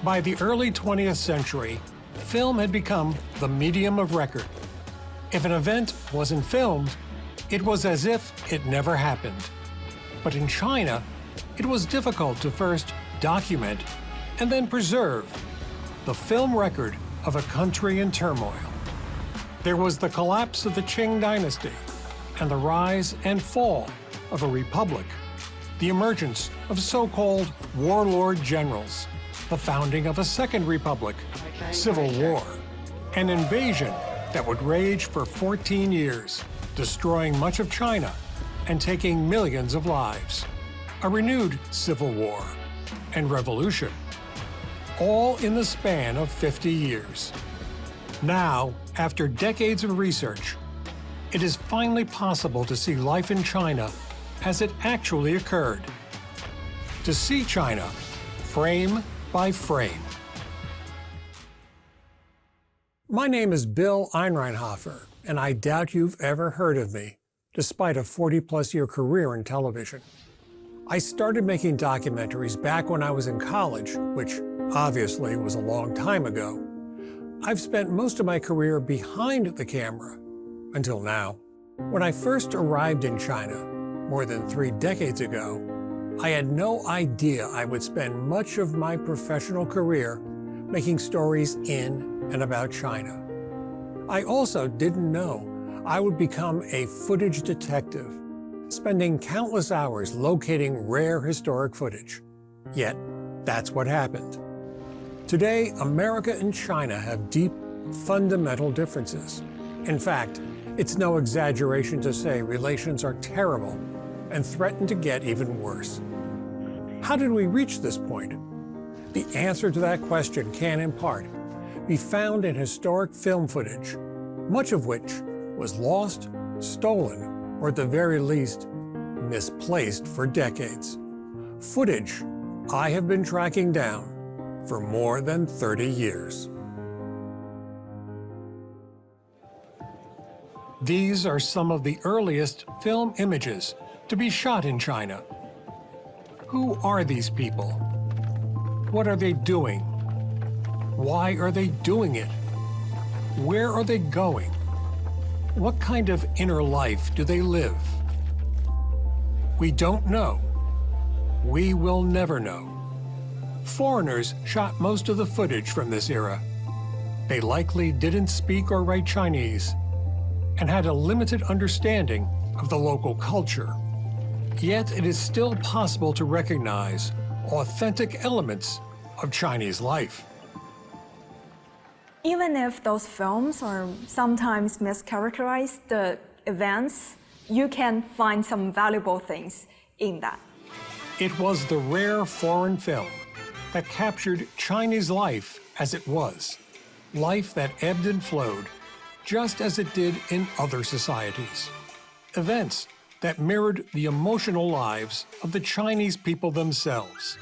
By the early 20th century, film had become the medium of record. If an event wasn't filmed, it was as if it never happened. But in China, it was difficult to first document and then preserve the film record of a country in turmoil. There was the collapse of the Qing Dynasty and the rise and fall of a republic, the emergence of so-called warlord generals, the founding of a second republic, civil war, an invasion that would rage for 14 years, destroying much of China and taking millions of lives, a renewed civil war and revolution, all in the span of 50 years. Now, after decades of research, it is finally possible to see life in China as it actually occurred. To see China frame by frame. My name is Bill Einreinhoffer, and I doubt you've ever heard of me, despite a 40-plus-year career in television. I started making documentaries back when I was in college, which obviously was a long time ago. I've spent most of my career behind the camera, until now. When I first arrived in China, more than 3 decades ago, I had no idea I would spend much of my professional career making stories in and about China. I also didn't know I would become a footage detective, spending countless hours locating rare historic footage. Yet, that's what happened. Today, America and China have deep, fundamental differences. In fact, it's no exaggeration to say relations are terrible and threaten to get even worse. How did we reach this point? The answer to that question can, in part, be found in historic film footage, much of which was lost, stolen, or at the very least, misplaced for decades. Footage I have been tracking down for more than 30 years. These are some of the earliest film images to be shot in China. Who are these people? What are they doing? Why are they doing it? Where are they going? What kind of inner life do they live? We don't know. We will never know. Foreigners shot most of the footage from this era. They likely didn't speak or write Chinese and had a limited understanding of the local culture. Yet it is still possible to recognize authentic elements of Chinese life. Even if those films are sometimes mischaracterize the events, you can find some valuable things in that. It was the rare foreign film that captured Chinese life as it was, life that ebbed and flowed, just as it did in other societies. Events that mirrored the emotional lives of the Chinese people themselves,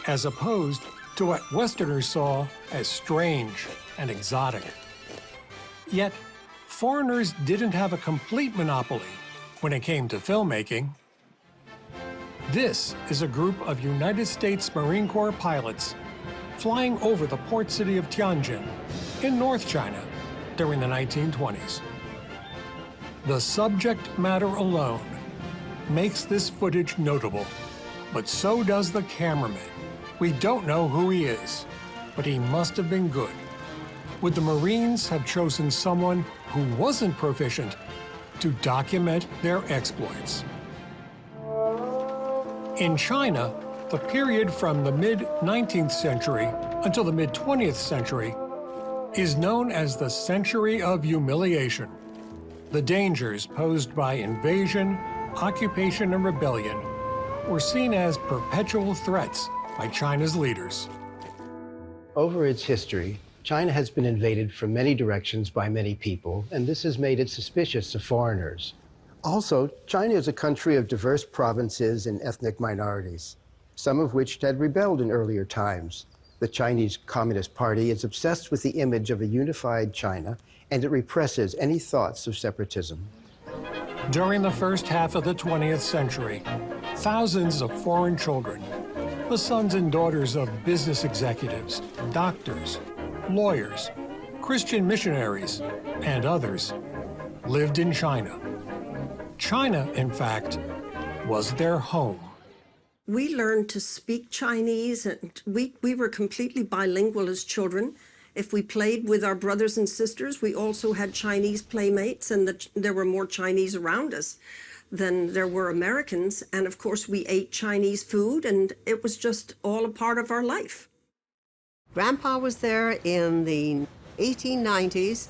as opposed to what Westerners saw as strange and exotic. Yet, foreigners didn't have a complete monopoly when it came to filmmaking. This is a group of United States Marine Corps pilots flying over the port city of Tianjin in North China during the 1920s. The subject matter alone makes this footage notable, but so does the cameraman. We don't know who he is, but he must have been good. Would the Marines have chosen someone who wasn't proficient to document their exploits? In China, the period from the mid-19th century until the mid-20th century is known as the Century of Humiliation. The dangers posed by invasion, occupation, and rebellion were seen as perpetual threats by China's leaders. Over its history, China has been invaded from many directions by many people, and this has made it suspicious of foreigners. Also, China is a country of diverse provinces and ethnic minorities, some of which had rebelled in earlier times. The Chinese Communist Party is obsessed with the image of a unified China, and it represses any thoughts of separatism. During the first half of the 20th century, thousands of foreign children, The sons and daughters of business executives, doctors, lawyers, Christian missionaries, and others lived in China. China, in fact, was their home. We learned to speak Chinese, and we were completely bilingual as children. If we played with our brothers and sisters, we also had Chinese playmates, and there were more Chinese around us than there were Americans. And of course, we ate Chinese food, and it was just all a part of our life. Grandpa was there in the 1890s.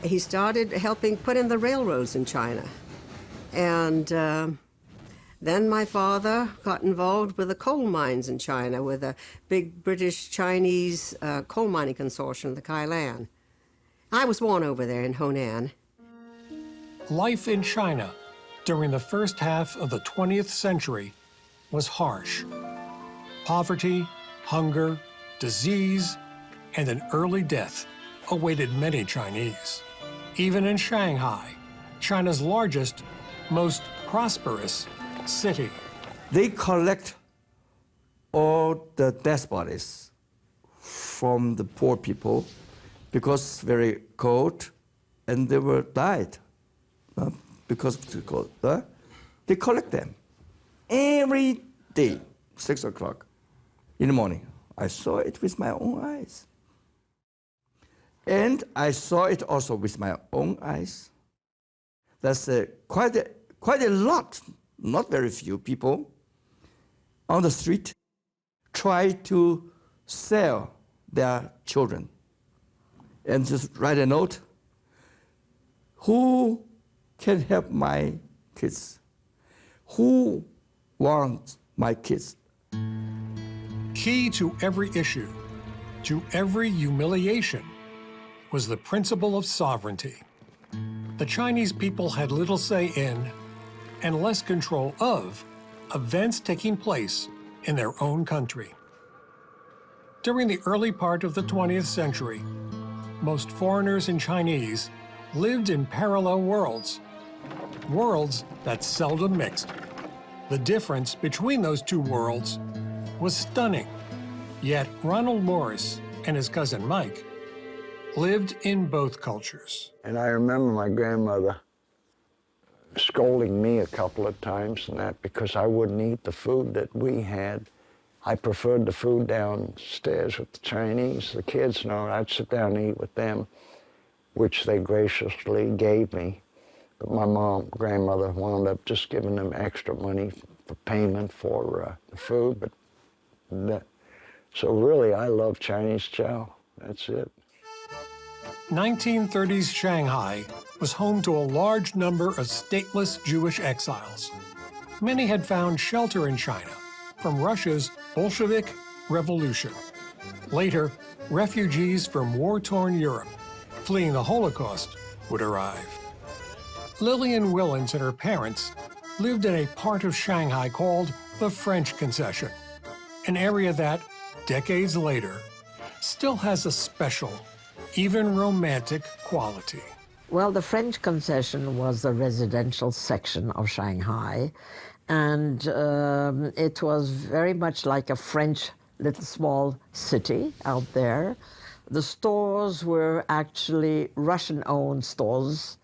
He started helping put in the railroads in China. And then my father got involved with the coal mines in China with a big British-Chinese coal mining consortium, the Kailan. I was born over there in Honan. Life in China during the first half of the 20th century was harsh. Poverty, hunger, disease, and an early death awaited many Chinese. Even in Shanghai, China's largest, most prosperous city. They collect all the dead bodies from the poor people because it's very cold and they were died because of the cold. They collect them every day, 6 o'clock in the morning. I saw it with my own eyes. And I saw it also with my own eyes. That's quite a lot, not very few people on the street try to sell their children and just write a note. Who can help my kids? Who wants my kids? Key to every issue, to every humiliation, was the principle of sovereignty. The Chinese people had little say in, and less control of, events taking place in their own country. During the early part of the 20th century, most foreigners and Chinese lived in parallel worlds, worlds that seldom mixed. The difference between those two worlds was stunning. Yet Ronald Morris and his cousin Mike lived in both cultures. And I remember my grandmother scolding me a couple of times and that because I wouldn't eat the food that we had. I preferred the food downstairs with the Chinese, the kids, and I'd sit down and eat with them, which they graciously gave me. But my grandmother wound up just giving them extra money for payment for the food. So really, I love Chinese chow. That's it. 1930s Shanghai was home to a large number of stateless Jewish exiles. Many had found shelter in China from Russia's Bolshevik Revolution. Later, refugees from war-torn Europe, fleeing the Holocaust, would arrive. Lillian Willens and her parents lived in a part of Shanghai called the French Concession, an area that, decades later, still has a special, even romantic quality. Well, the French Concession was the residential section of Shanghai, and it was very much like a French little small city out there. The stores were actually Russian-owned stores.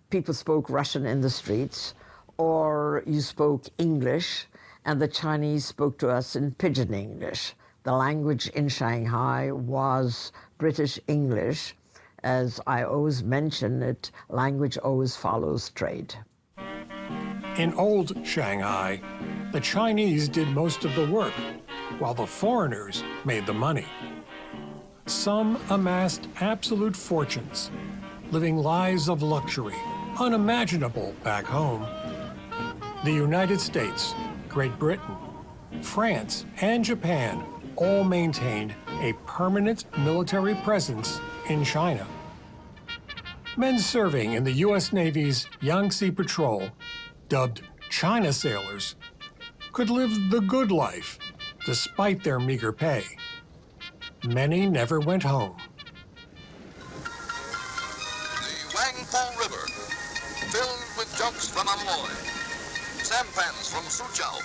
People spoke Russian in the streets, or you spoke English, and the Chinese spoke to us in Pidgin English. The language in Shanghai was British English. As I always mention it, language always follows trade. In old Shanghai, the Chinese did most of the work, while the foreigners made the money. Some amassed absolute fortunes, living lives of luxury, unimaginable back home. The United States, Great Britain, France, and Japan all maintained a permanent military presence in China. Men serving in the U.S. Navy's Yangtze Patrol, dubbed China sailors, could live the good life despite their meager pay. Many never went home. The Wangpo River, filled with junks from Amoy, sampans from Suzhou,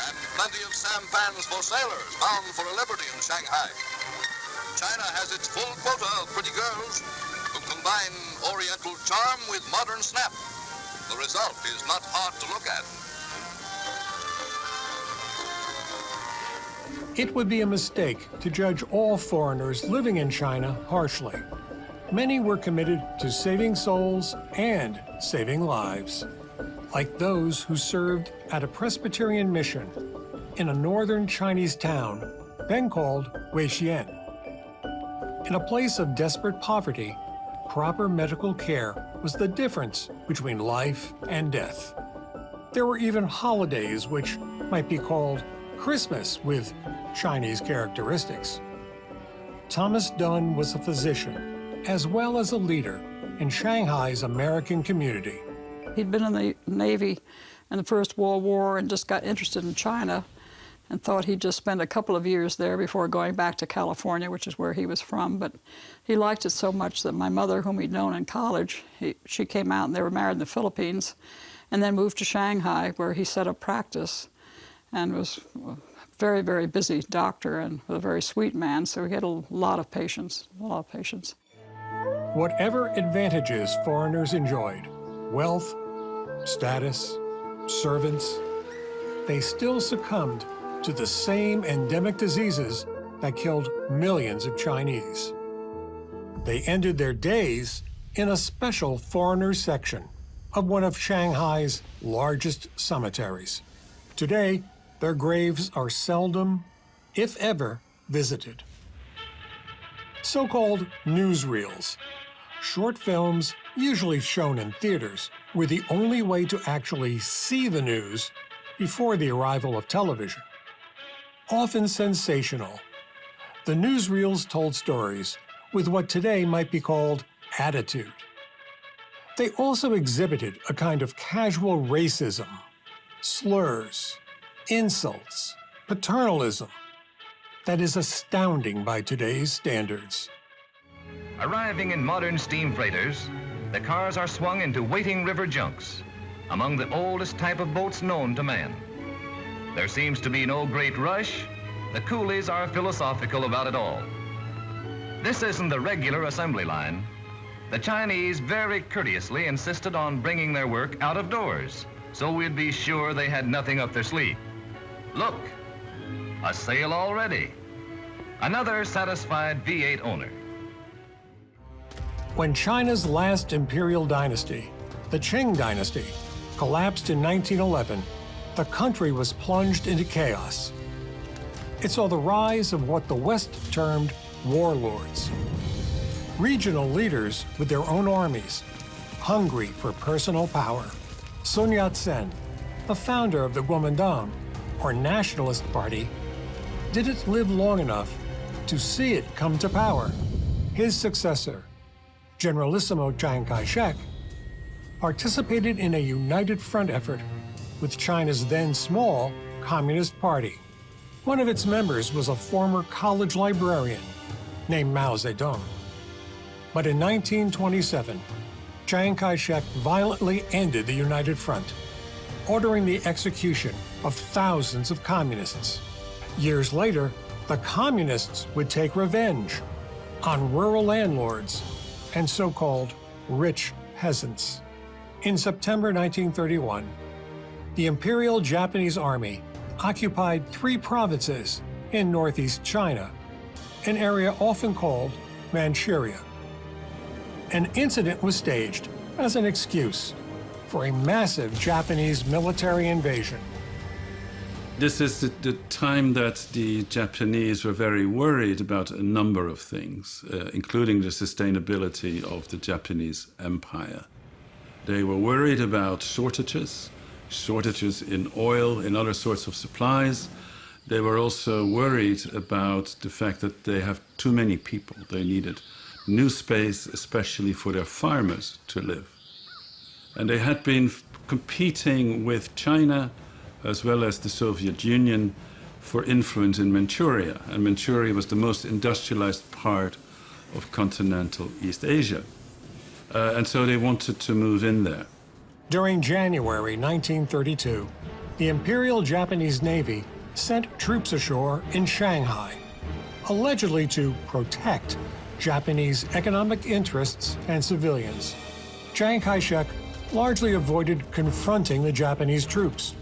and plenty of sampans for sailors bound for a liberty in Shanghai. China has its full quota of pretty girls who combine Oriental charm with modern snap. The result is not hard to look at. It would be a mistake to judge all foreigners living in China harshly. Many were committed to saving souls and saving lives, like those who served at a Presbyterian mission in a northern Chinese town, then called Weixian. In a place of desperate poverty, proper medical care was the difference between life and death. There were even holidays which might be called Christmas with Chinese characteristics. Thomas Dunn was a physician as well as a leader in Shanghai's American community. He'd been in the Navy in the First World War and just got interested in China and thought he'd just spend a couple of years there before going back to California, which is where he was from. But he liked it so much that my mother, whom he'd known in college, she came out and they were married in the Philippines and then moved to Shanghai, where he set up practice and was a very, very busy doctor and a very sweet man, so he had a lot of patience, Whatever advantages foreigners enjoyed, wealth, status, servants, they still succumbed to the same endemic diseases that killed millions of Chinese. They ended their days in a special foreigners section of one of Shanghai's largest cemeteries. Today, their graves are seldom, if ever, visited. So-called newsreels, short films usually shown in theaters, were the only way to actually see the news before the arrival of television. Often sensational, the newsreels told stories with what today might be called attitude. They also exhibited a kind of casual racism, slurs, insults, paternalism that is astounding by today's standards. Arriving in modern steam freighters, the cars are swung into waiting river junks, among the oldest type of boats known to man. There seems to be no great rush. The coolies are philosophical about it all. This isn't the regular assembly line. The Chinese very courteously insisted on bringing their work out of doors, so we'd be sure they had nothing up their sleeve. Look, a sale already. Another satisfied V8 owner. When China's last imperial dynasty, the Qing Dynasty, collapsed in 1911, the country was plunged into chaos. It saw the rise of what the West termed warlords. Regional leaders with their own armies, hungry for personal power. Sun Yat-sen, the founder of the Kuomintang, or Nationalist Party, didn't live long enough to see it come to power. His successor, Generalissimo Chiang Kai-shek, participated in a united front effort with China's then small Communist Party. One of its members was a former college librarian named Mao Zedong. But in 1927, Chiang Kai-shek violently ended the United Front, ordering the execution of thousands of communists. Years later, the communists would take revenge on rural landlords and so-called rich peasants. In September 1931, the Imperial Japanese Army occupied 3 provinces in northeast China, an area often called Manchuria. An incident was staged as an excuse for a massive Japanese military invasion. This is the time that the Japanese were very worried about a number of things, including the sustainability of the Japanese empire. They were worried about shortages in oil, in other sorts of supplies. They were also worried about the fact that they have too many people. They needed new space, especially for their farmers to live. And they had been competing with China as well as the Soviet Union for influence in Manchuria. And Manchuria was the most industrialized part of continental East Asia. And so they wanted to move in there. During January 1932, the Imperial Japanese Navy sent troops ashore in Shanghai, allegedly to protect Japanese economic interests and civilians. Chiang Kai-shek largely avoided confronting the Japanese troops,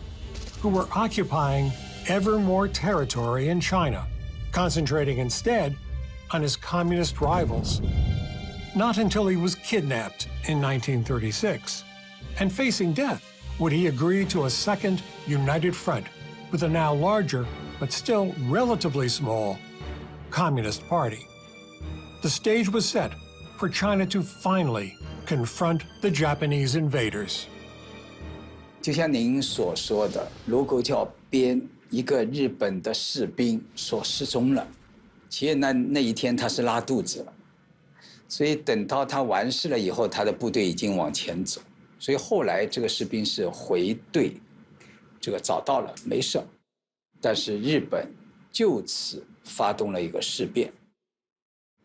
who were occupying ever more territory in China, concentrating instead on his communist rivals. Not until he was kidnapped in 1936 and facing death would he agree to a second united front with a now larger, but still relatively small, Communist Party. The stage was set for China to finally confront the Japanese invaders. 就像您所说的，卢沟桥边一个日本的士兵所失踪了，其实那一天他是拉肚子了，所以等到他完事了以后，他的部队已经往前走，所以后来这个士兵是回队，这个找到了没事，但是日本就此发动了一个事变。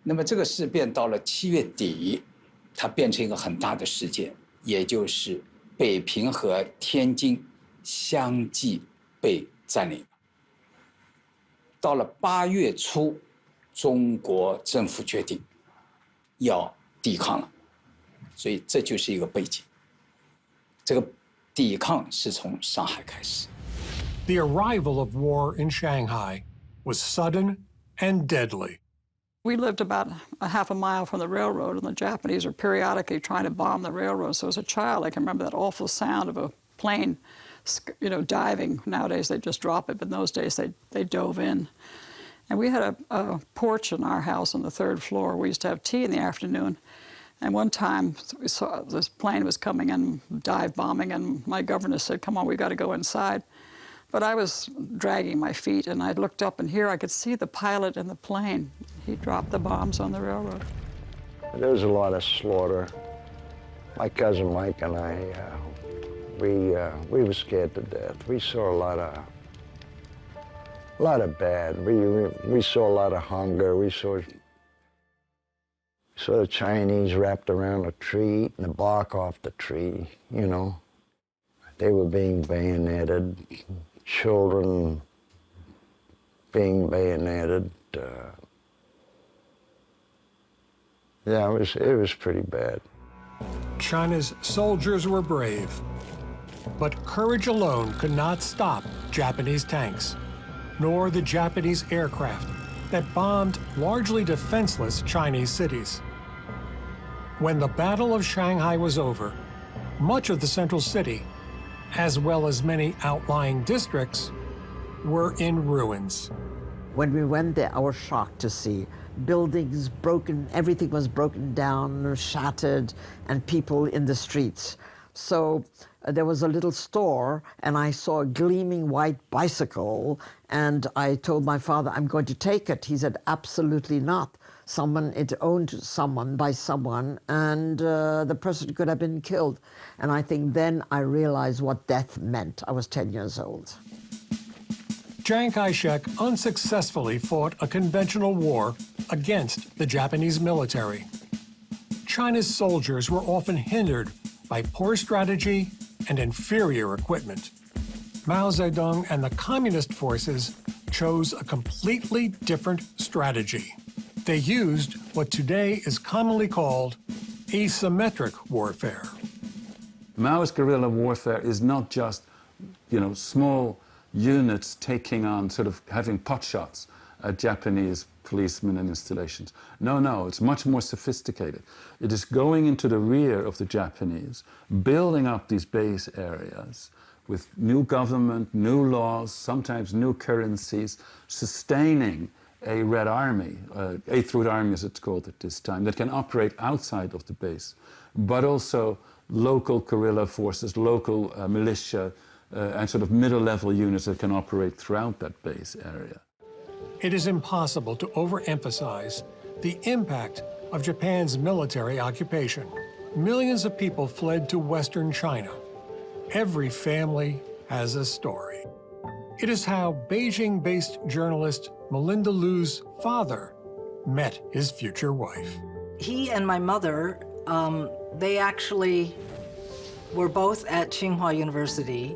那么这个事变到了7月底，它变成一个很大的事件，也就是北平和天津相继被占领。到了8月初，中国政府决定要抵抗了，所以这就是一个背景。这个抵抗是从上海开始。The arrival of war in Shanghai was sudden and deadly. We lived about a half a mile from the railroad, and the Japanese were periodically trying to bomb the railroad. So as a child, I can remember that awful sound of a plane, diving. Nowadays, they just drop it, but in those days, they dove in. And we had a porch in our house on the 3rd floor. We used to have tea in the afternoon. And one time, we saw this plane was coming in, dive bombing, and my governess said, "Come on, we got to go inside." But I was dragging my feet, and I looked up, and here I could see the pilot in the plane. He dropped the bombs on the railroad. There was a lot of slaughter. My cousin Mike and I, we were scared to death. We saw a lot of bad. We saw a lot of hunger. We saw the Chinese wrapped around a tree, eating the bark off the tree, you know. They were being bayoneted. Children being bayoneted. Yeah, it was pretty bad. China's soldiers were brave, but courage alone could not stop Japanese tanks, nor the Japanese aircraft that bombed largely defenseless Chinese cities. When the Battle of Shanghai was over, much of the central city, as well as many outlying districts, were in ruins. When we went there, I was shocked to see buildings broken, everything was broken down, shattered, and people in the streets. So there was a little store, and I saw a gleaming white bicycle, and I told my father, "I'm going to take it." He said, "Absolutely not. It owned by someone, and the person could have been killed." And I think then I realized what death meant. I was 10 years old. Chiang Kai-shek unsuccessfully fought a conventional war against the Japanese military. China's soldiers were often hindered by poor strategy and inferior equipment. Mao Zedong and the communist forces chose a completely different strategy. They used what today is commonly called asymmetric warfare. Maoist guerrilla warfare is not just, small units taking on, sort of having potshots at Japanese policemen and installations. No, it's much more sophisticated. It is going into the rear of the Japanese, building up these base areas with new government, new laws, sometimes new currencies, sustaining a Red Army, Eighth Route Army as it's called at this time, that can operate outside of the base, but also local guerrilla forces, local militia, and sort of middle-level units that can operate throughout that base area. It is impossible to overemphasize the impact of Japan's military occupation. Millions of people fled to Western China. Every family has a story. It is how Beijing-based journalist Melinda Liu's father met his future wife. He and my mother, they actually were both at Tsinghua University.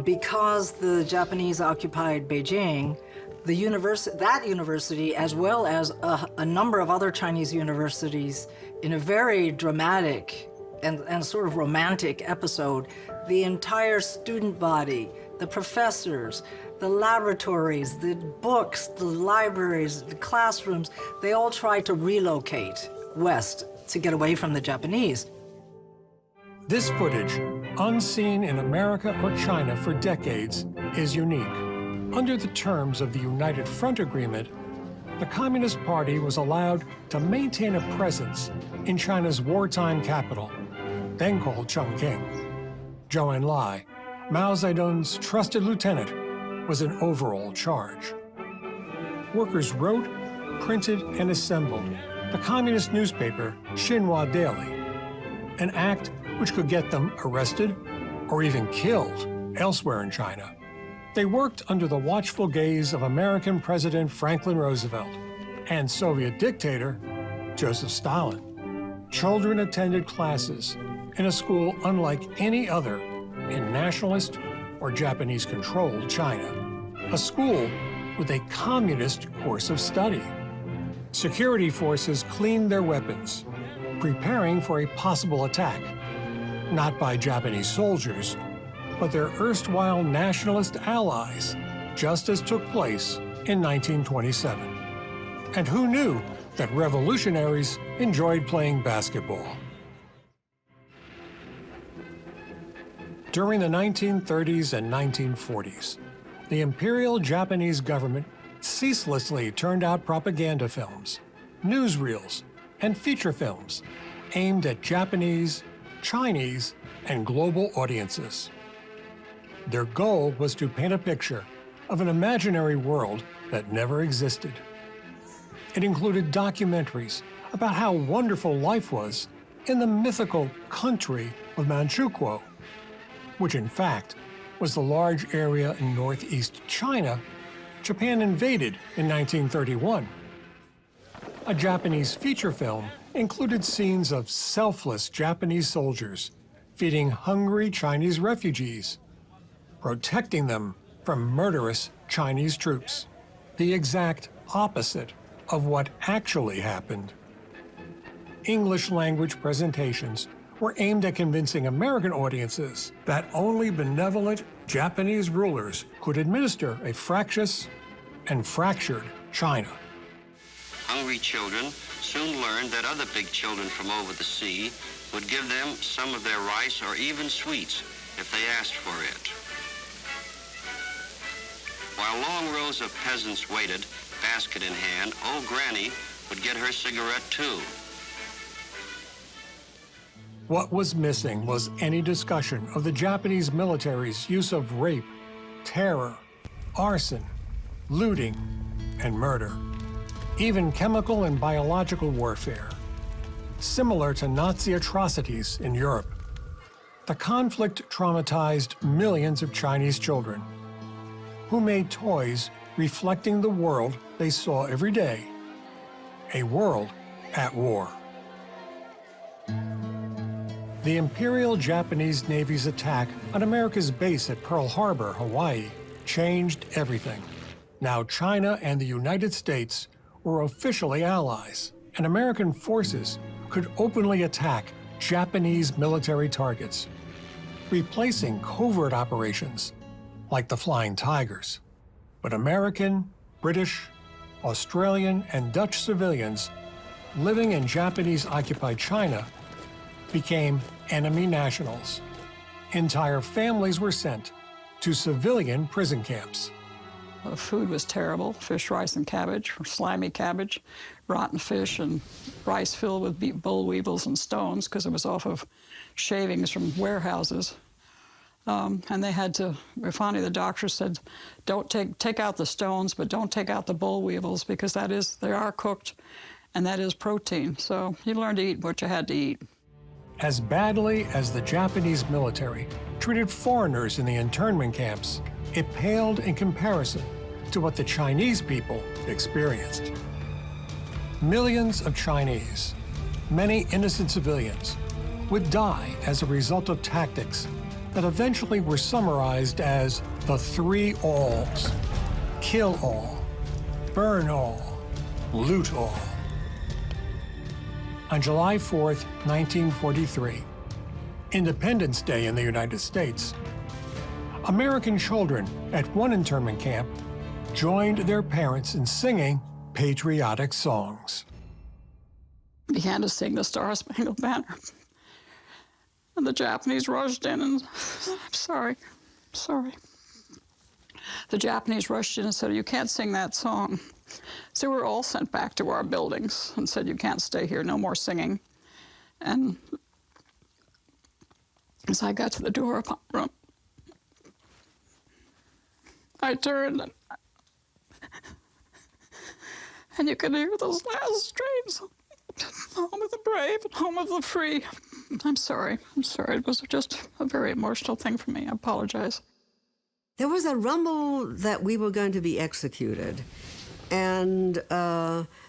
Because the Japanese occupied Beijing, that university, as well as a number of other Chinese universities, in a very dramatic and sort of romantic episode, the entire student body, the professors, the laboratories, the books, the libraries, the classrooms, they all tried to relocate west to get away from the Japanese. This footage, unseen in America or China for decades, is unique. Under the terms of the United Front Agreement, the Communist Party was allowed to maintain a presence in China's wartime capital, then called Chongqing. Zhou Enlai, Mao Zedong's trusted lieutenant, was in overall charge. Workers wrote, printed, and assembled the communist newspaper Xinhua Daily, an act which could get them arrested or even killed elsewhere in China. They worked under the watchful gaze of American President Franklin Roosevelt and Soviet dictator Joseph Stalin. Children attended classes in a school unlike any other in nationalist or Japanese-controlled China, a school with a communist course of study. Security forces cleaned their weapons, preparing for a possible attack, not by Japanese soldiers, but their erstwhile nationalist allies, just as took place in 1927. And who knew that revolutionaries enjoyed playing basketball? During the 1930s and 1940s, the Imperial Japanese government ceaselessly turned out propaganda films, newsreels, and feature films aimed at Japanese, Chinese, and global audiences. Their goal was to paint a picture of an imaginary world that never existed. It included documentaries about how wonderful life was in the mythical country of Manchukuo, which in fact was the large area in northeast China Japan invaded in 1931. A Japanese feature film included scenes of selfless Japanese soldiers feeding hungry Chinese refugees, protecting them from murderous Chinese troops, the exact opposite of what actually happened. English language presentations were aimed at convincing American audiences that only benevolent Japanese rulers could administer a fractious and fractured China. Hungry children soon learned that other big children from over the sea would give them some of their rice or even sweets if they asked for it. While long rows of peasants waited, basket in hand, old Granny would get her cigarette too. What was missing was any discussion of the Japanese military's use of rape, terror, arson, looting, and murder, even chemical and biological warfare, similar to Nazi atrocities in Europe. The conflict traumatized millions of Chinese children who made toys reflecting the world they saw every day, a world at war. The Imperial Japanese Navy's attack on America's base at Pearl Harbor, Hawaii, changed everything. Now China and the United States were officially allies, and American forces could openly attack Japanese military targets, replacing covert operations like the Flying Tigers. But American, British, Australian, and Dutch civilians living in Japanese-occupied China became enemy nationals. Entire families were sent to civilian prison camps. The food was terrible: fish, rice, and cabbage, slimy cabbage, rotten fish, and rice filled with boll weevils and stones, because it was off of shavings from warehouses. And they had to, finally the doctor said, don't take out the stones, but don't take out the boll weevils, because they are cooked, and that is protein. So you learned to eat what you had to eat. As badly as the Japanese military treated foreigners in the internment camps, it paled in comparison to what the Chinese people experienced. Millions of Chinese, many innocent civilians, would die as a result of tactics that eventually were summarized as the 3 alls: kill all, burn all, loot all. On July 4th, 1943, Independence Day in the United States, American children at one internment camp joined their parents in singing patriotic songs. Began to sing the Star Spangled Banner. And the Japanese rushed in and, I'm sorry. The Japanese rushed in and said, "You can't sing that song." So we were all sent back to our buildings and said, "You can't stay here, no more singing." And as I got to the door of my room, I turned and you could hear those last strains. Home of the brave and home of the free. I'm sorry. It was just a very emotional thing for me. I apologize. There was a rumble that we were going to be executed, and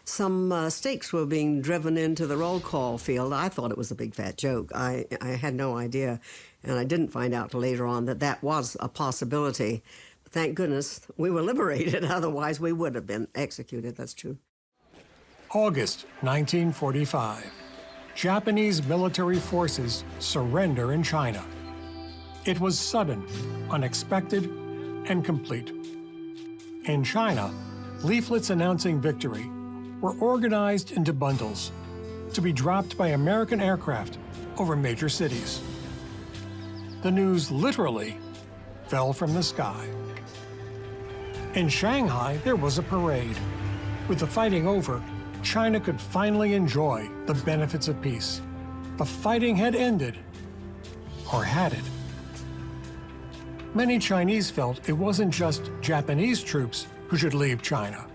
some stakes were being driven into the roll call field. I thought it was a big fat joke. I had no idea, and I didn't find out till later on that that was a possibility. But thank goodness we were liberated, otherwise we would have been executed, that's true. August 1945. Japanese military forces surrender in China. It was sudden, unexpected, and complete. In China, leaflets announcing victory were organized into bundles to be dropped by American aircraft over major cities. The news literally fell from the sky. In Shanghai, there was a parade. With the fighting over, China could finally enjoy the benefits of peace. The fighting had ended, or had it? Many Chinese felt it wasn't just Japanese troops who should leave China.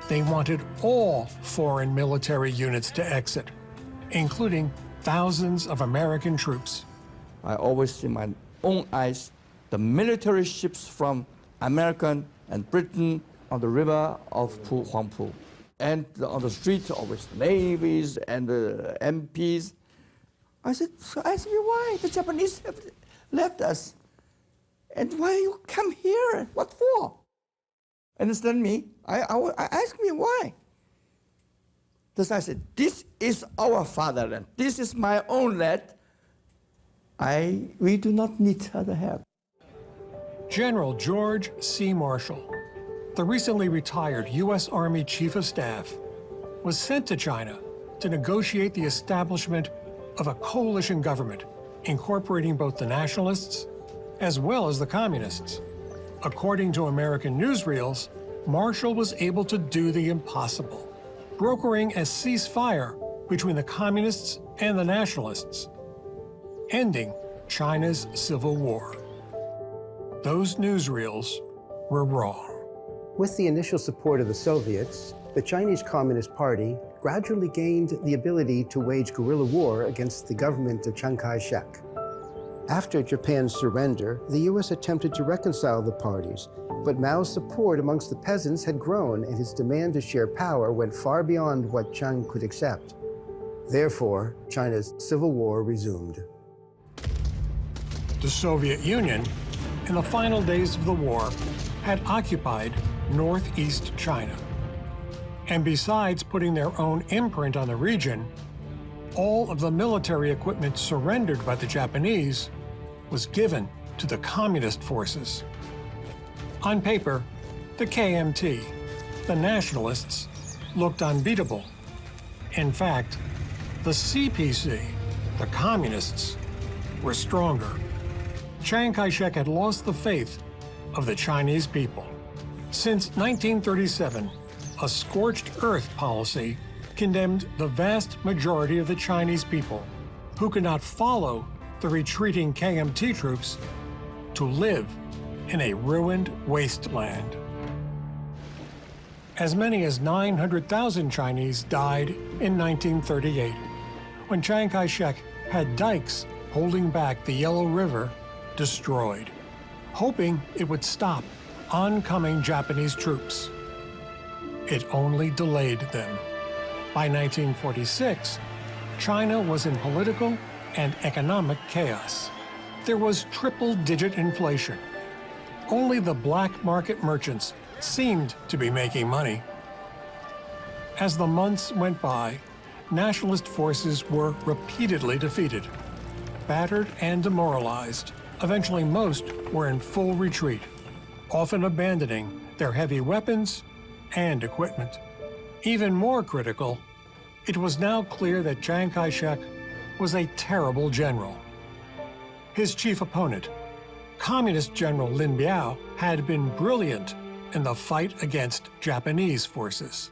They wanted all foreign military units to exit, including thousands of American troops. I always see my own eyes the military ships from American and Britain on the river of Huangpu. And on the street, always navies and MPs. I said, ask me why the Japanese have left us. And why you come here? What for? Understand me? I ask me why. Because I said, this is our fatherland. This is my own land. We do not need other help. General George C. Marshall, the recently retired U.S. Army Chief of Staff, was sent to China to negotiate the establishment of a coalition government incorporating both the nationalists as well as the communists. According to American newsreels, Marshall was able to do the impossible, brokering a ceasefire between the communists and the nationalists, ending China's civil war. Those newsreels were wrong. With the initial support of the Soviets, the Chinese Communist Party gradually gained the ability to wage guerrilla war against the government of Chiang Kai-shek. After Japan's surrender, the U.S. attempted to reconcile the parties, but Mao's support amongst the peasants had grown, and his demand to share power went far beyond what Chiang could accept. Therefore, China's civil war resumed. The Soviet Union, in the final days of the war, had occupied northeast China. And besides putting their own imprint on the region, all of the military equipment surrendered by the Japanese was given to the communist forces. On paper, the KMT, the nationalists, looked unbeatable. In fact, the CPC, the communists, were stronger. Chiang Kai-shek had lost the faith of the Chinese people. Since 1937, a scorched earth policy condemned the vast majority of the Chinese people who could not follow the retreating KMT troops to live in a ruined wasteland. As many as 900,000 Chinese died in 1938, when Chiang Kai-shek had dikes holding back the Yellow River destroyed, hoping it would stop oncoming Japanese troops. It only delayed them. By 1946, China was in political and economic chaos. there was triple-digit inflation. Only the black market merchants seemed to be making money. As the months went by, nationalist forces were repeatedly defeated, battered and demoralized. Eventually, most were in full retreat, often abandoning their heavy weapons and equipment. Even more critical, it was now clear that Chiang Kai-shek was a terrible general. His chief opponent, Communist General Lin Biao, had been brilliant in the fight against Japanese forces.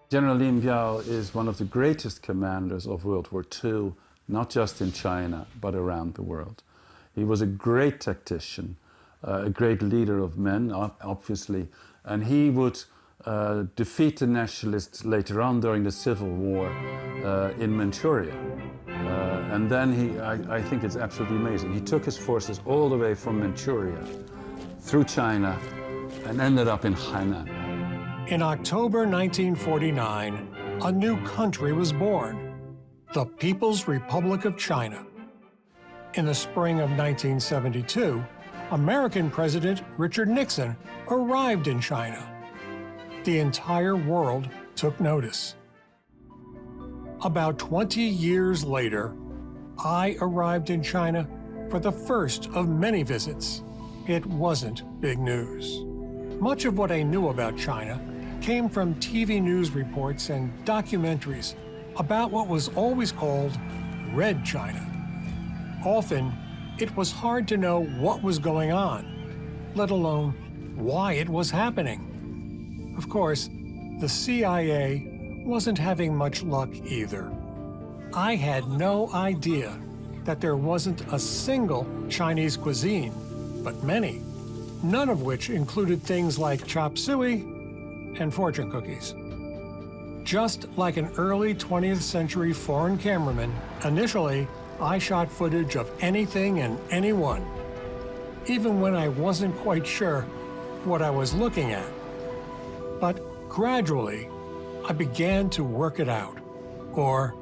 General Lin Biao is one of the greatest commanders of World War II, not just in China, but around the world. He was a great tactician, a great leader of men, obviously, and he would defeat the nationalists later on during the Civil War in Manchuria. And then I think it's absolutely amazing. He took his forces all the way from Manchuria through China and ended up in Hainan. In October 1949, a new country was born, the People's Republic of China. In the spring of 1972, American President Richard Nixon arrived in China. The entire world took notice. About 20 years later, I arrived in China for the first of many visits. It wasn't big news. Much of what I knew about China came from TV news reports and documentaries about what was always called Red China. Often, it was hard to know what was going on, let alone why it was happening. Of course, the CIA wasn't having much luck either. I had no idea that there wasn't a single Chinese cuisine, but many, none of which included things like chop suey and fortune cookies. Just like an early 20th century foreign cameraman, initially, I shot footage of anything and anyone, even when I wasn't quite sure what I was looking at. But gradually, I began to work it out, or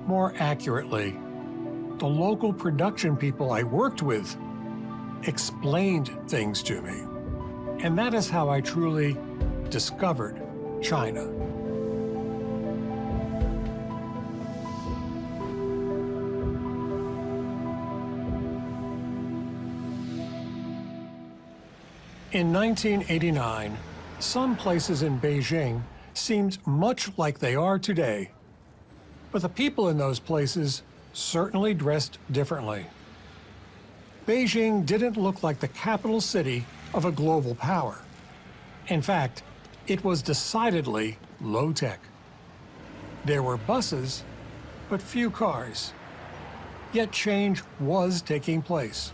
more accurately, the local production people I worked with explained things to me. And that is how I truly discovered China. In 1989, some places in Beijing seemed much like they are today. But the people in those places certainly dressed differently. Beijing didn't look like the capital city of a global power. In fact, it was decidedly low-tech. There were buses, but few cars. Yet change was taking place.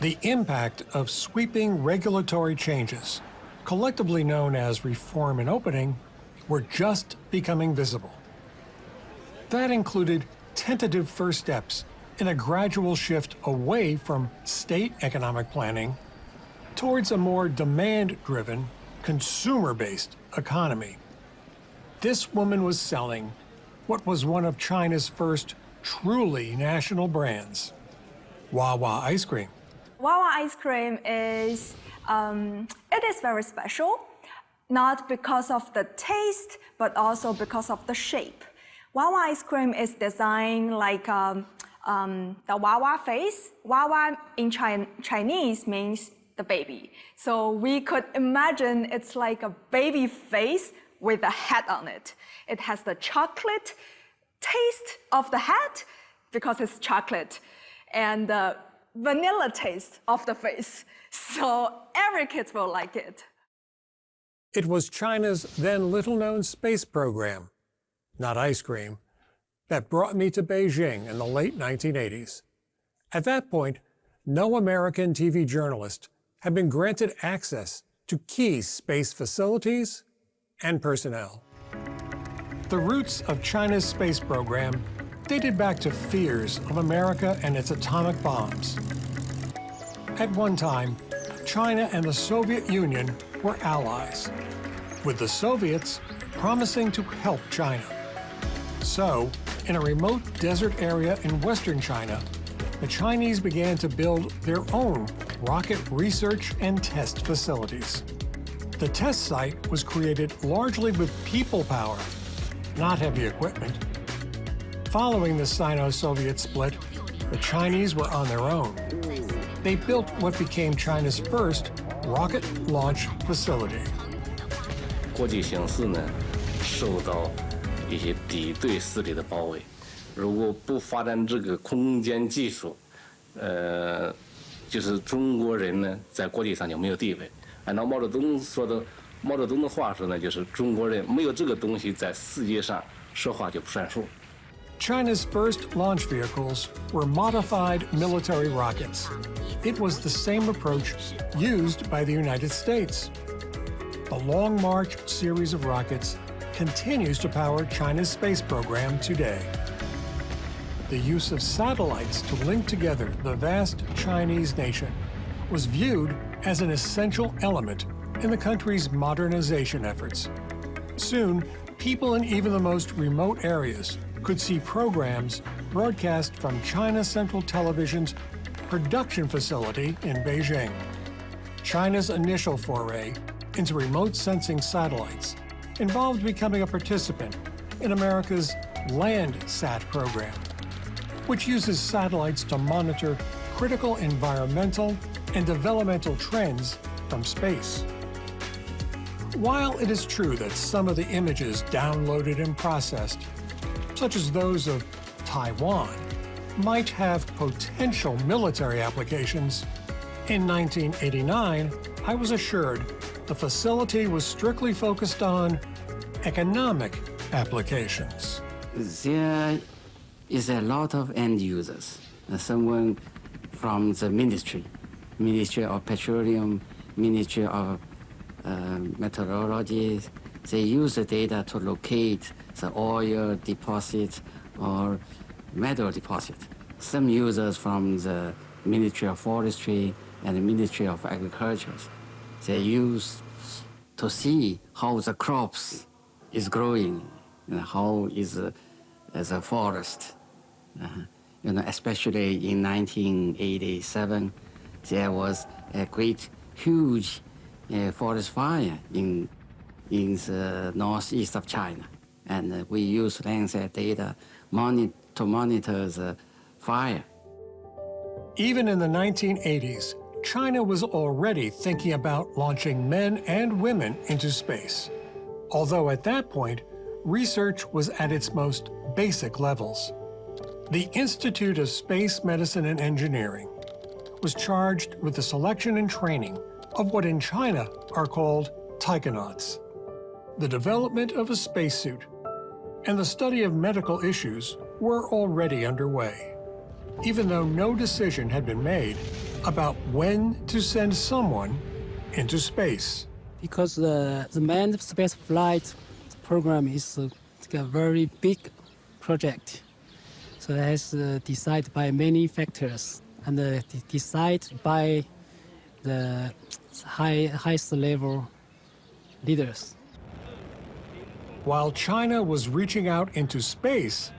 The impact of sweeping regulatory changes, collectively known as reform and opening, were just becoming visible. That included tentative first steps in a gradual shift away from state economic planning towards a more demand-driven, consumer-based economy. This woman was selling what was one of China's first truly national brands, Wawa ice cream. Wawa ice cream is, it is very special, not because of the taste, but also because of the shape. Wawa ice cream is designed like the Wawa face. Wawa in Chinese means the baby. So we could imagine it's like a baby face with a hat on it. It has the chocolate taste of the hat because it's chocolate, and the vanilla taste of the face. So every kid will like it. It was China's then little-known space program, not ice cream, that brought me to Beijing in the late 1980s. At that point, no American TV journalist had been granted access to key space facilities and personnel. The roots of China's space program dated back to fears of America and its atomic bombs. At one time, China and the Soviet Union were allies, with the Soviets promising to help China. So, in a remote desert area in western China, the Chinese began to build their own rocket research and test facilities. The test site was created largely with people power, not heavy equipment. Following the Sino-Soviet split, the Chinese were on their own. They built what became China's first rocket launch facility. 国际形势呢，受到一些敌对势力的包围。如果不发展这个空间技术，就是中国人呢，在国际上就没有地位。按照毛泽东的话说呢，就是中国人没有这个东西，在世界上说话就不算数。 China's first launch vehicles were modified military rockets. It was the same approach used by the United States. The Long March series of rockets continues to power China's space program today. The use of satellites to link together the vast Chinese nation was viewed as an essential element in the country's modernization efforts. Soon, people in even the most remote areas could see programs broadcast from China Central Television's production facility in Beijing. China's initial foray into remote sensing satellites involved becoming a participant in America's Landsat program, which uses satellites to monitor critical environmental and developmental trends from space. While it is true that some of the images downloaded and processed, such as those of Taiwan, might have potential military applications, in 1989, I was assured the facility was strictly focused on economic applications. There is a lot of end users. Someone from the Ministry of Petroleum, Ministry of Meteorology, they use the data to locate the oil deposit or metal deposit. Some users from the Ministry of Forestry and the Ministry of Agriculture, they use to see how the crops is growing and how is the forest. Especially in 1987, there was a great, huge forest fire in the northeast of China. And we use Landsat data to monitor the fire. Even in the 1980s, China was already thinking about launching men and women into space. Although at that point, research was at its most basic levels. The Institute of Space Medicine and Engineering was charged with the selection and training of what in China are called taikonauts. The development of a spacesuit and the study of medical issues were already underway, even though no decision had been made about when to send someone into space. Because the manned space flight program is a very big project. So it has decided by many factors and decided by the highest level leaders. While China was reaching out into space,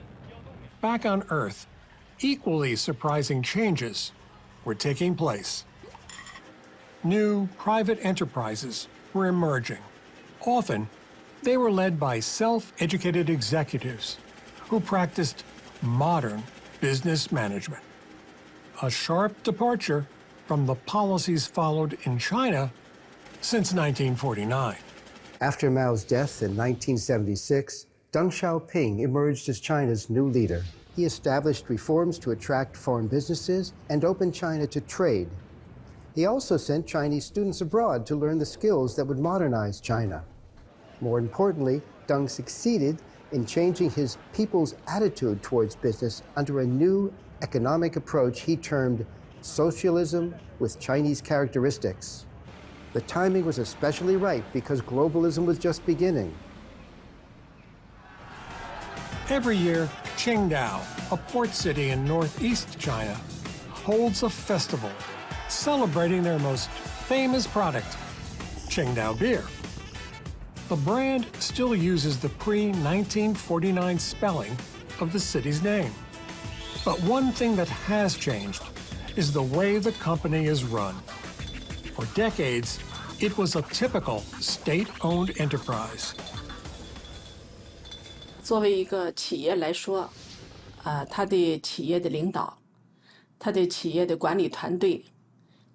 back on Earth, equally surprising changes were taking place. New private enterprises were emerging. Often, they were led by self-educated executives who practiced modern business management. A sharp departure from the policies followed in China since 1949. After Mao's death in 1976, Deng Xiaoping emerged as China's new leader. He established reforms to attract foreign businesses and open China to trade. He also sent Chinese students abroad to learn the skills that would modernize China. More importantly, Deng succeeded in changing his people's attitude towards business under a new economic approach he termed socialism with Chinese characteristics. The timing was especially right because globalism was just beginning. Every year, Qingdao, a port city in northeast China, holds a festival celebrating their most famous product, Qingdao beer. The brand still uses the pre-1949 spelling of the city's name. But one thing that has changed is the way the company is run. For decades, it was a typical state-owned enterprise. 作为一个企业来说，它的企业的领导，它的企业的管理团队，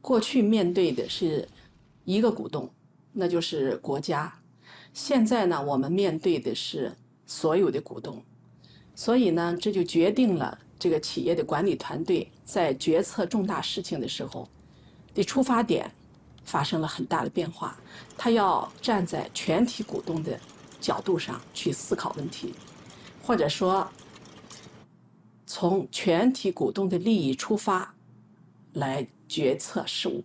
过去面对的是一个股东，那就是国家。现在呢，我们面对的是所有的股东，所以呢，这就决定了这个企业的管理团队在决策重大事情的时候的出发点发生了很大的变化。他要站在全体股东的角度上去思考问题，或者说从全体股东的利益出发来决策事务。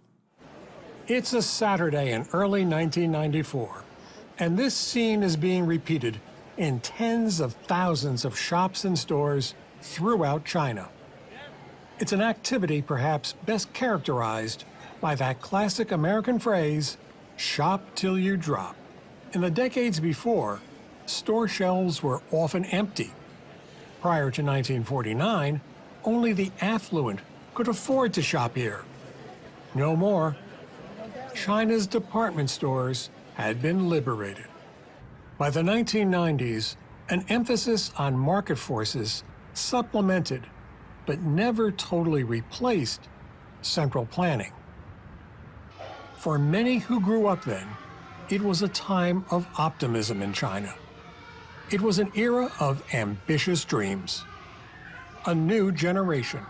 It's a Saturday in early 1994, and this scene is being repeated in tens of thousands of shops and stores throughout China. It's an activity perhaps best characterized by that classic American phrase, shop till you drop. In the decades before, store shelves were often empty. Prior to 1949, only the affluent could afford to shop here. No more. China's department stores had been liberated. By the 1990s, an emphasis on market forces supplemented, but never totally replaced, central planning. For many who grew up then, it was a time of optimism in China. It was an era of ambitious dreams. A new generation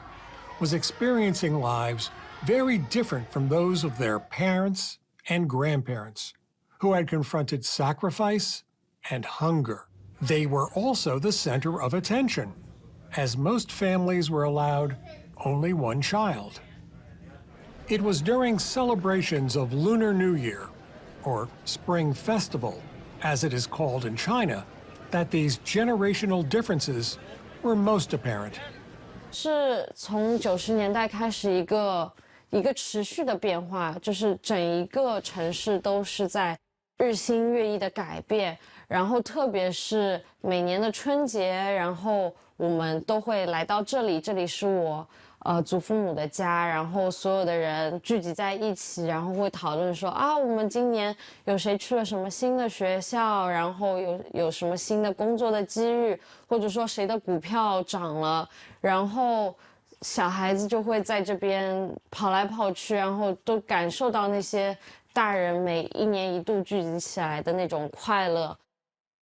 was experiencing lives very different from those of their parents and grandparents, who had confronted sacrifice and hunger. They were also the center of attention, as most families were allowed only one child. It was during celebrations of Lunar New Year, or Spring Festival, as it is called in China, that these generational differences were most apparent. 是从90年代开始一个持续的变化，就是整一个城市都是在日新月异的改变，然后特别是每年的春节，然后我们都会来到这里，这里是我祖父母的家，然后所有的人聚集在一起，然后会讨论说啊，我们今年有谁去了什么新的学校，然后有什么新的工作的机遇，或者说谁的股票涨了，然后小孩子就会在这边跑来跑去，然后都感受到那些大人每一年一度聚集起来的那种快乐。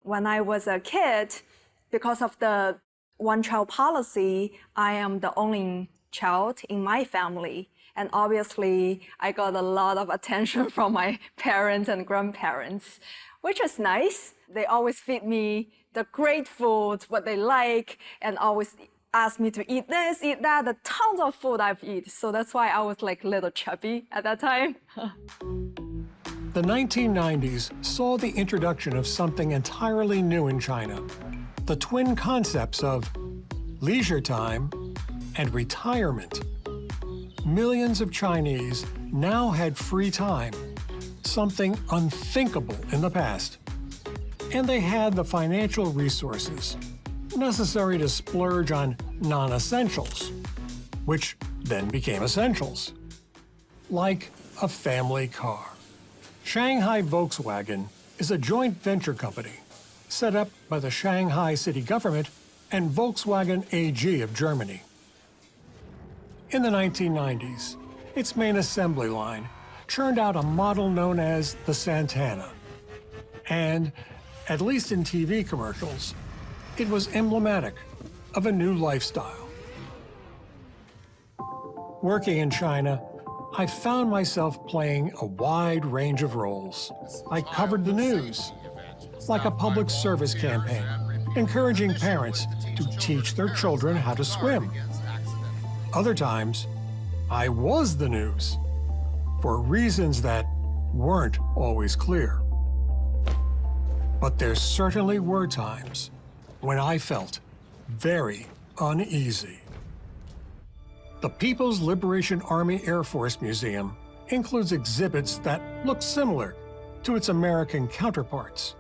When I was a kid, because of the one-child policy, I am the only child in my family. And obviously, I got a lot of attention from my parents and grandparents, which is nice. They always feed me the great food, what they like, and always ask me to eat this, eat that, the tons of food I've eaten. So that's why I was like a little chubby at that time. The 1990s saw the introduction of something entirely new in China, the twin concepts of leisure time and retirement. Millions of Chinese now had free time, something unthinkable in the past. And they had the financial resources necessary to splurge on non-essentials, which then became essentials, like a family car. Shanghai Volkswagen is a joint venture company set up by the Shanghai city government and Volkswagen AG of Germany. In the 1990s, its main assembly line churned out a model known as the Santana. And, at least in TV commercials, it was emblematic of a new lifestyle. Working in China, I found myself playing a wide range of roles. I covered the news, like a public service campaign, encouraging parents to teach their children how to swim. Other times, I was the news, for reasons that weren't always clear. But there certainly were times when I felt very uneasy. The People's Liberation Army Air Force Museum includes exhibits that look similar to its American counterparts.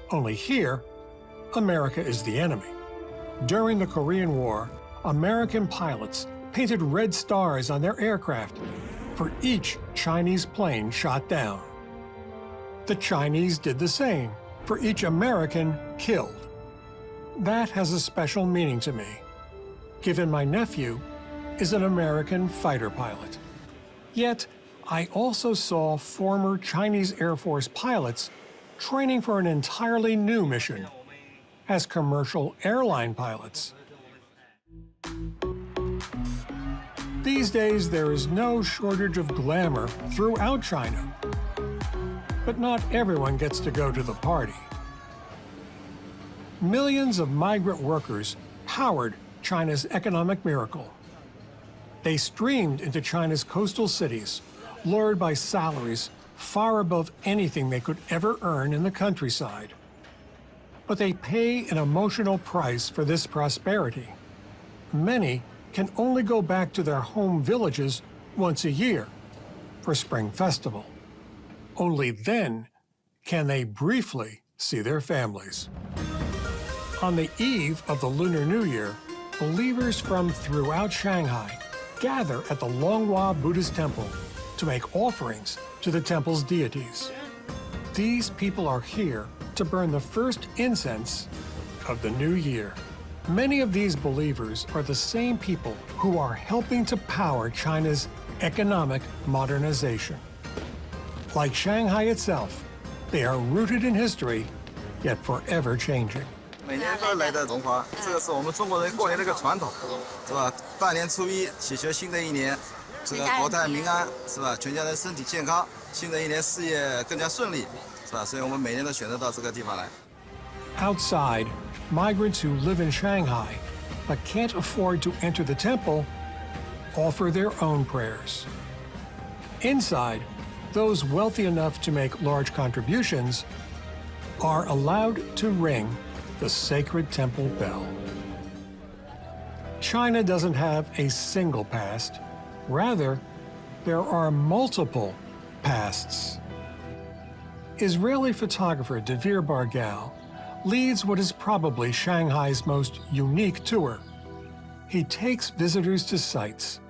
Only here, America is the enemy. During the Korean War, American pilots painted red stars on their aircraft for each Chinese plane shot down. The Chinese did the same for each American killed. That has a special meaning to me, given my nephew is an American fighter pilot. Yet, I also saw former Chinese Air Force pilots training for an entirely new mission as commercial airline pilots. These days, there is no shortage of glamour throughout China. But not everyone gets to go to the party. Millions of migrant workers powered China's economic miracle. They streamed into China's coastal cities, lured by salaries far above anything they could ever earn in the countryside. But they pay an emotional price for this prosperity. Many can only go back to their home villages once a year for Spring Festival. Only then can they briefly see their families. On the eve of the Lunar New Year, believers from throughout Shanghai gather at the Longhua Buddhist Temple to make offerings to the temple's deities. These people are here to burn the first incense of the new year. Many of these believers are the same people who are helping to power China's economic modernization. Like Shanghai itself, they are rooted in history, yet forever changing. 每年都来的龙华，这个是我们中国人过年的一个传统，是吧？大年初一祈求新的一年，这个国泰民安，是吧？全家人身体健康，新的一年事业更加顺利，是吧？所以我们每年都选择到这个地方来。Outside, migrants who live in Shanghai but can't afford to enter the temple offer their own prayers. Inside, those wealthy enough to make large contributions are allowed to ring the sacred temple bell. China doesn't have a single past. Rather, there are multiple pasts. Israeli photographer Devir Bargal leads what is probably Shanghai's most unique tour. He takes visitors to sites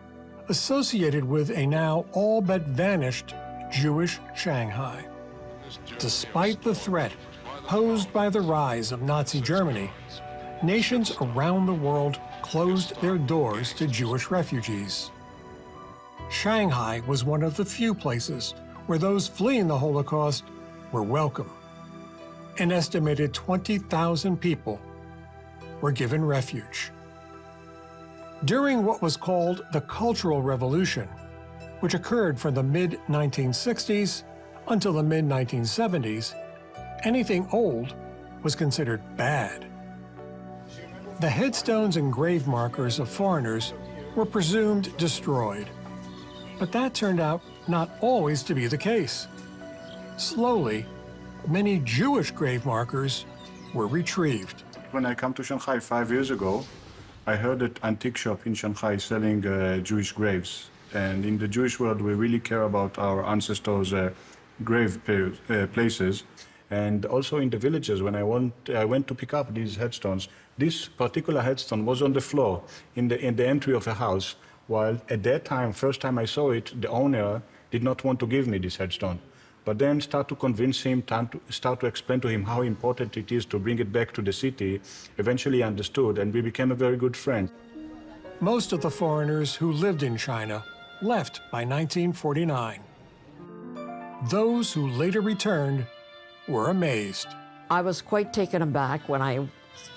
associated with a now all but vanished Jewish Shanghai. Despite the threat posed by the rise of Nazi Germany, nations around the world closed their doors to Jewish refugees. Shanghai was one of the few places where those fleeing the Holocaust were welcome. An estimated 20,000 people were given refuge. During what was called the Cultural Revolution, which occurred from the mid-1960s until the mid-1970s, anything old was considered bad. The headstones and grave markers of foreigners were presumed destroyed, but that turned out not always to be the case. Slowly, many Jewish grave markers were retrieved. When I came to Shanghai 5 years ago, I heard an antique shop in Shanghai selling Jewish graves. And in the Jewish world, we really care about our ancestors' grave places. And also in the villages, when I went to pick up these headstones, this particular headstone was on the floor in the entry of a house, while at that time, first time I saw it, the owner did not want to give me this headstone. But then start to convince him, start to explain to him how important it is to bring it back to the city. Eventually he understood, and we became a very good friend. Most of the foreigners who lived in China left by 1949. Those who later returned were amazed. I was quite taken aback when I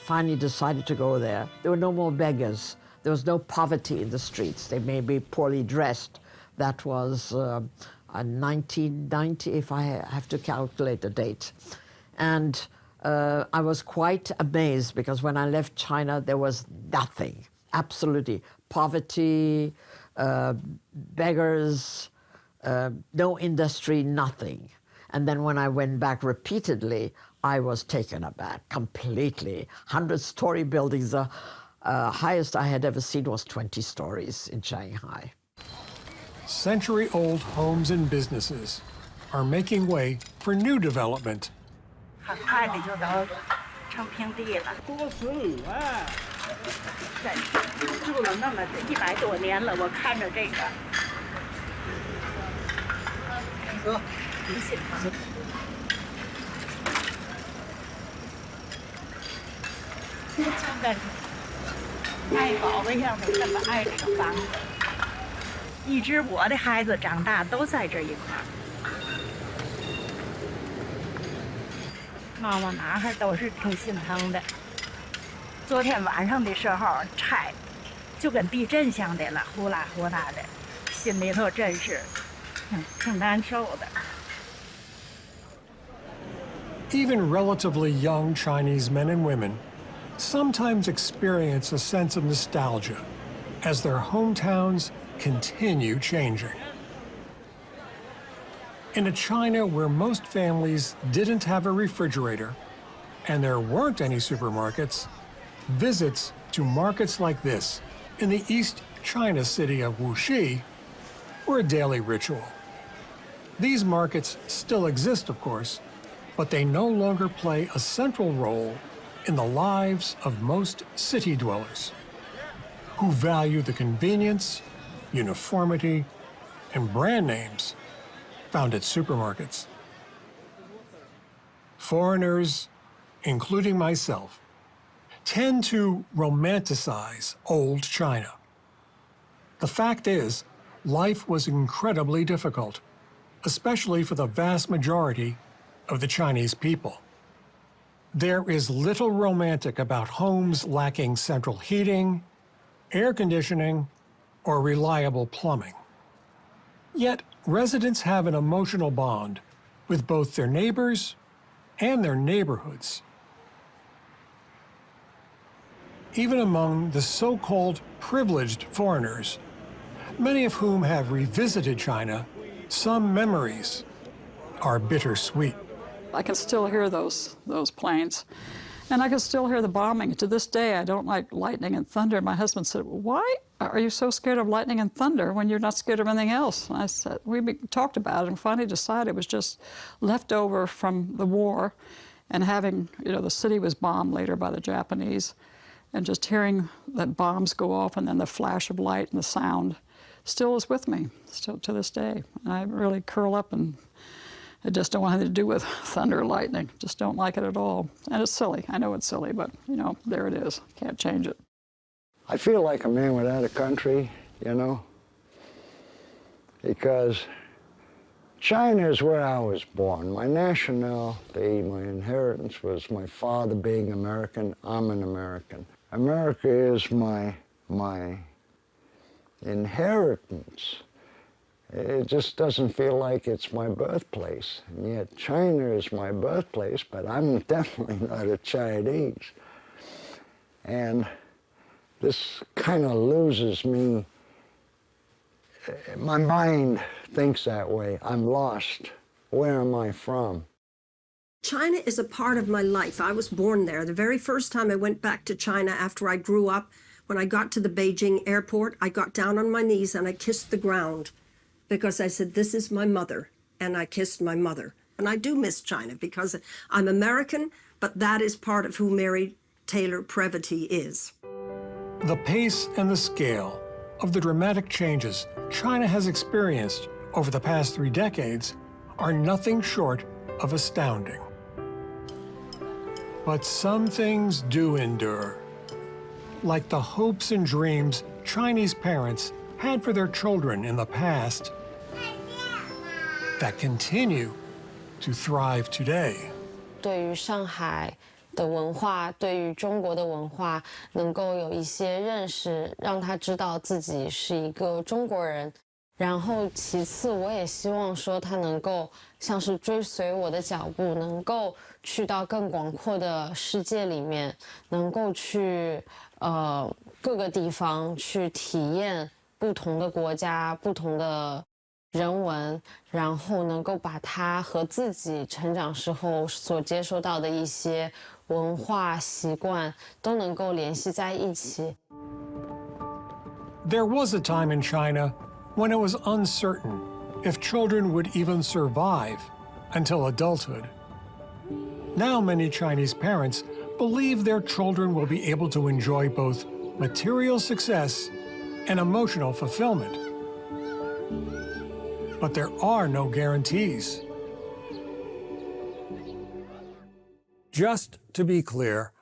finally decided to go there. There were no more beggars. There was no poverty in the streets. They may be poorly dressed. That was 1990, if I have to calculate the date. And I was quite amazed because when I left China, there was nothing, absolutely. Poverty, beggars, no industry, nothing. And then when I went back repeatedly, I was taken aback completely. 100-story buildings, the highest I had ever seen was 20 stories in Shanghai. Century-old homes and businesses are making way for new development. 住了那么100多年了，我看着这个，说挺心疼。但是爱宝贝样的这么爱这个房子，一直我的孩子长大都在这一块儿。妈妈男孩都是挺心疼的。昨天晚上的时候拆，就跟地震像的了，呼啦呼啦的，心里头真是挺难受的。Even relatively young Chinese men and women sometimes experience a sense of nostalgia as their hometowns continue changing. In a China where most families didn't have a refrigerator and there weren't any supermarkets, visits to markets like this in the East China city of Wuxi were a daily ritual. These markets still exist, of course, but they no longer play a central role in the lives of most city dwellers who value the convenience, uniformity, and brand names found at supermarkets. Foreigners, including myself, tend to romanticize old China. The fact is, life was incredibly difficult, especially for the vast majority of the Chinese people. There is little romantic about homes lacking central heating, air conditioning, or reliable plumbing. Yet, residents have an emotional bond with both their neighbors and their neighborhoods. Even among the so-called privileged foreigners, many of whom have revisited China, some memories are bittersweet. I can still hear those planes, and I can still hear the bombing. To this day, I don't like lightning and thunder. My husband said, "Why are you so scared of lightning and thunder when you're not scared of anything else?" And I said, we talked about it and finally decided it was just leftover from the war and having, the city was bombed later by the Japanese, and just hearing that bombs go off and then the flash of light and the sound still is with me, still to this day. And I really curl up and I just don't want anything to do with thunder or lightning. Just don't like it at all. And it's silly. I know it's silly, but, there it is. Can't change it. I feel like a man without a country, because China is where I was born. My nationality, my inheritance was my father being American. I'm an American. America is my inheritance. It just doesn't feel like it's my birthplace. And yet China is my birthplace, but I'm definitely not a Chinese. And this kind of loses me. My mind thinks that way. I'm lost. Where am I from? China is a part of my life. I was born there. The very first time I went back to China after I grew up, when I got to the Beijing airport, I got down on my knees and I kissed the ground because I said, "This is my mother," and I kissed my mother. And I do miss China because I'm American, but that is part of who Mary Taylor Previte is. The pace and the scale of the dramatic changes China has experienced over the past 3 decades are nothing short of astounding. But some things do endure, like the hopes and dreams Chinese parents had for their children in the past that continue to thrive today. 对于上海的文化，对于中国的文化，能够有一些认识，让他知道自己是一个中国人。然后其次，我也希望说他能够像是追随我的脚步，能够去到更广阔的世界里面，能够去各个地方去体验不同的国家、不同的人文，然后能够把它和自己成长时候所接受到的一些文化习惯都能够联系在一起。There was a time in China when it was uncertain if children would even survive until adulthood. Now many Chinese parents believe their children will be able to enjoy both material success and emotional fulfillment. But there are no guarantees. Just to be clear,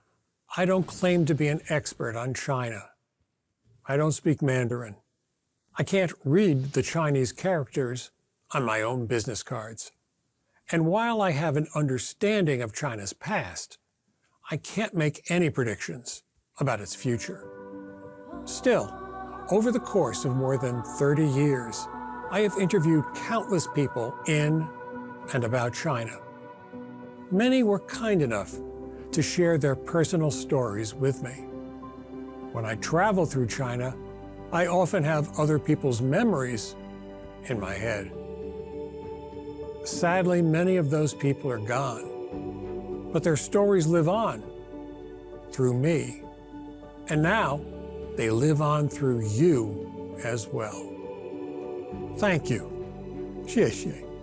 I don't claim to be an expert on China. I don't speak Mandarin. I can't read the Chinese characters on my own business cards. And while I have an understanding of China's past, I can't make any predictions about its future. Still, over the course of more than 30 years, I have interviewed countless people in and about China. Many were kind enough to share their personal stories with me. When I travel through China, I often have other people's memories in my head. Sadly, many of those people are gone, but their stories live on through me. And now they live on through you as well. Thank you. 谢谢.